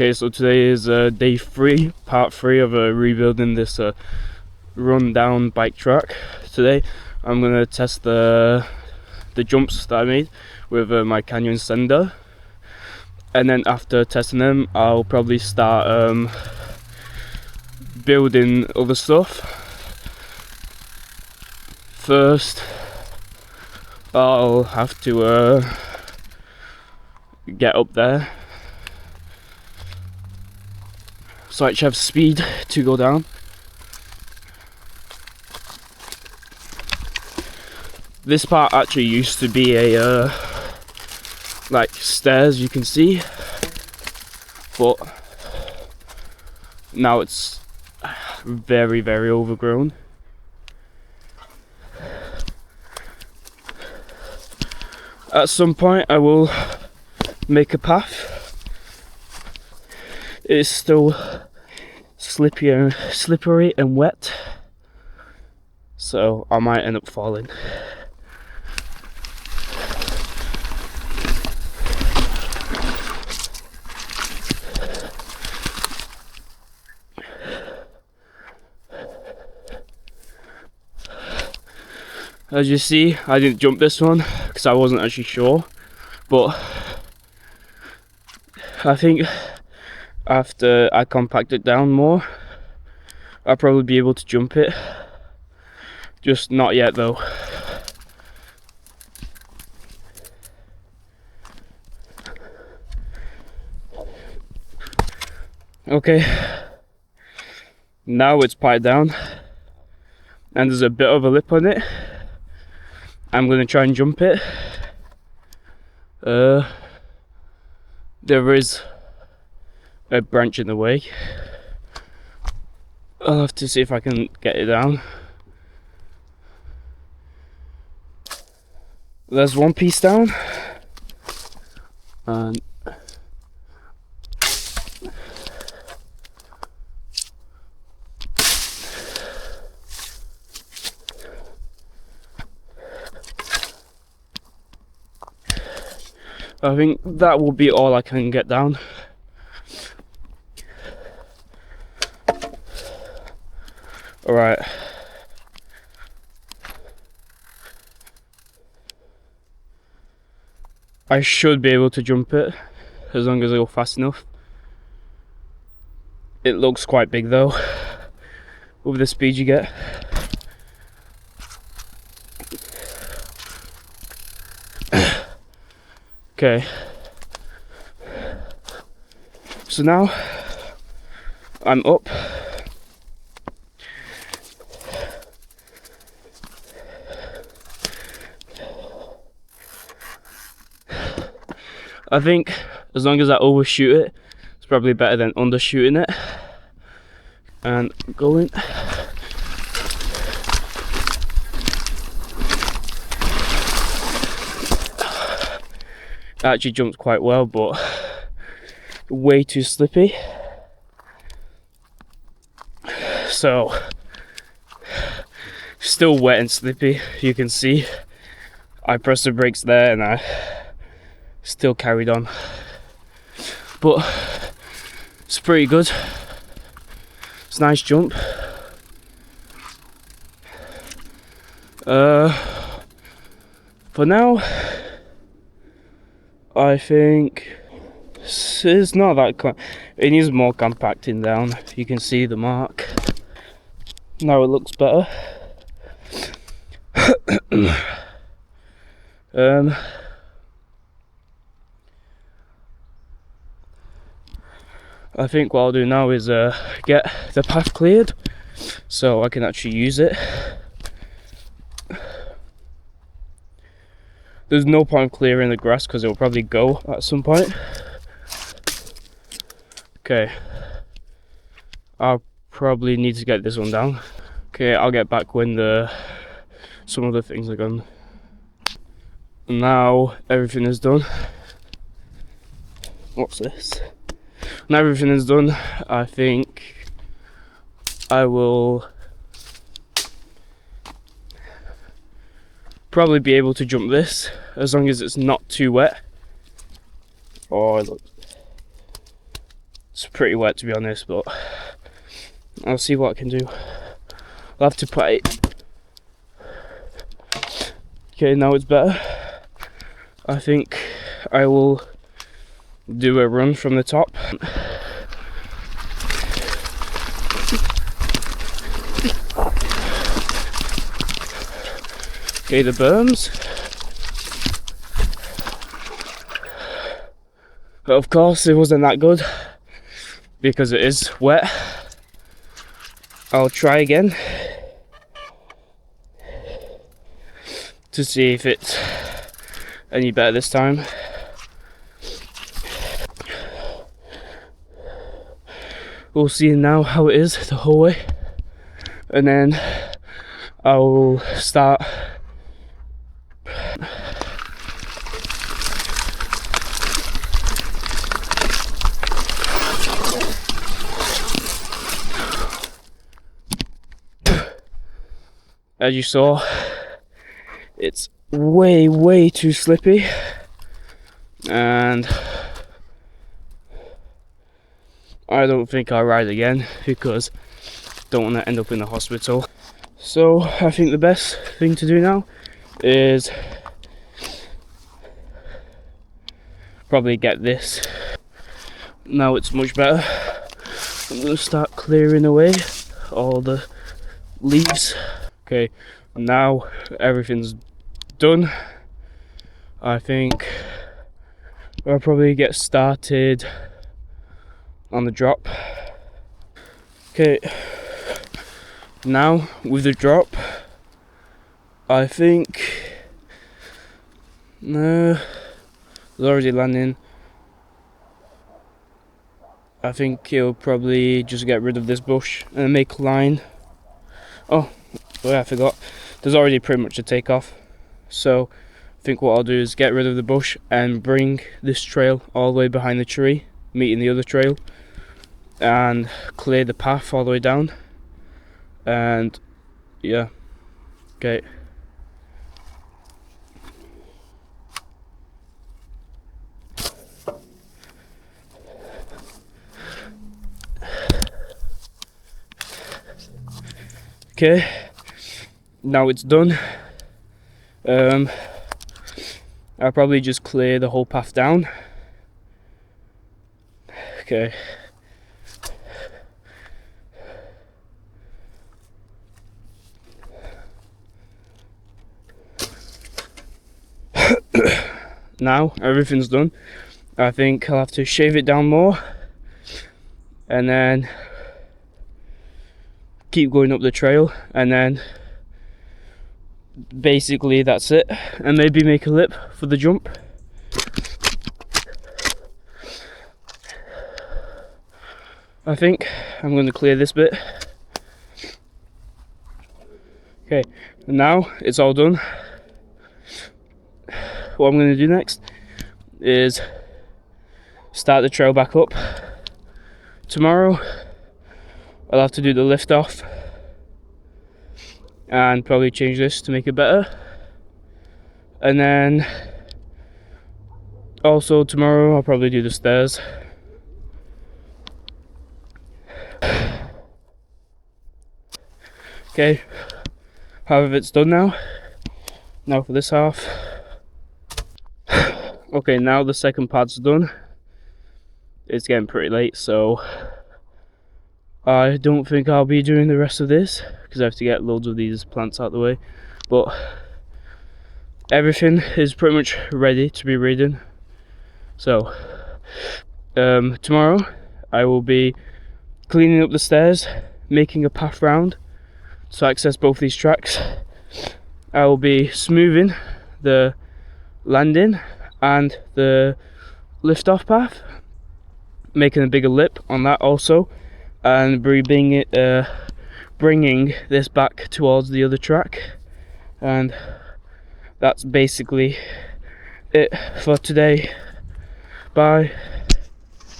Okay, so today is day 3, part 3 of rebuilding this run-down bike track. Today I'm going to test the jumps that I made with my Canyon Sender, and then after testing them I'll probably start building other stuff. First I'll have to get up there so I actually have speed to go down. This part actually used to be a like stairs, you can see, but now it's very overgrown. At some point I will make a path. It's still slippery and wet, so I might end up falling. As you see, I didn't jump this one because I wasn't actually sure, but I think after I compact it down more, I'll probably be able to jump it. Just not yet though. Okay, now it's pied down and there's a bit of a lip on it. I'm gonna try and jump it. There is a branch in the way. I'll have to see if I can get it down. There's one piece down, and I think that will be all I can get down. Alright. I should be able to jump it as long as I go fast enough. It looks quite big though, with the speed you get. Okay, so now I'm up. I think as long as I overshoot it, it's probably better than undershooting it. And going. Actually jumped quite well, but way too slippy. So still wet and slippy, you can see. I pressed the brakes there and I still carried on, but it's pretty good. It's a nice jump. For now I think it's not that it needs more compacting down. You can see the mark. Now it looks better. I think what I'll do now is get the path cleared so I can actually use it. There's no point clearing the grass because it'll probably go at some point. Okay, I'll probably need to get this one down. Okay, I'll get back when some of the things are gone. Now everything is done. What's this? Now everything is done, I think I will probably be able to jump this as long as it's not too wet. Oh, look, It's pretty wet to be honest, but I'll see what I can do. I'll have to put it. Okay, now it's better. I think I will do a run from the top. Okay, the berms. But of course it wasn't that good because it is wet. I'll try again to see if it's any better this time. We'll see now how it is the whole way, and then I'll start. As you saw, it's way too slippy, and I don't think I'll ride again because I don't want to end up in the hospital. So I think the best thing to do now is probably get this. Now it's much better. I'm going to start clearing away all the leaves. Okay, now everything's done. I think I'll probably get started on the drop. Okay, now with the drop, I think no, it's already landing. I think it'll probably just get rid of this bush and make a line. Oh yeah, I forgot. There's already pretty much a takeoff. So I think what I'll do is get rid of the bush and bring this trail all the way behind the tree, meeting the other trail, and clear the path all the way down. And yeah, okay. Okay, now it's done. I'll probably just clear the whole path down. Okay. Now everything's done. I think I'll have to shave it down more and then keep going up the trail, and then basically that's it, and maybe make a lip for the jump. I think I'm going to clear this bit. Okay, and now it's all done. What I'm going to do next is start the trail back up. Tomorrow I'll have to do the lift off and probably change this to make it better. And then also tomorrow I'll probably do the stairs. Okay, half of it's done now. Now for this half. Okay, now the second part's done. It's getting pretty late, so I don't think I'll be doing the rest of this because I have to get loads of these plants out of the way. But everything is pretty much ready to be redone. So tomorrow I will be cleaning up the stairs, making a path round to access both these tracks. I will be smoothing the landing and the lift off path, making a bigger lip on that also, and bringing this back towards the other track. And that's basically it for today. Bye.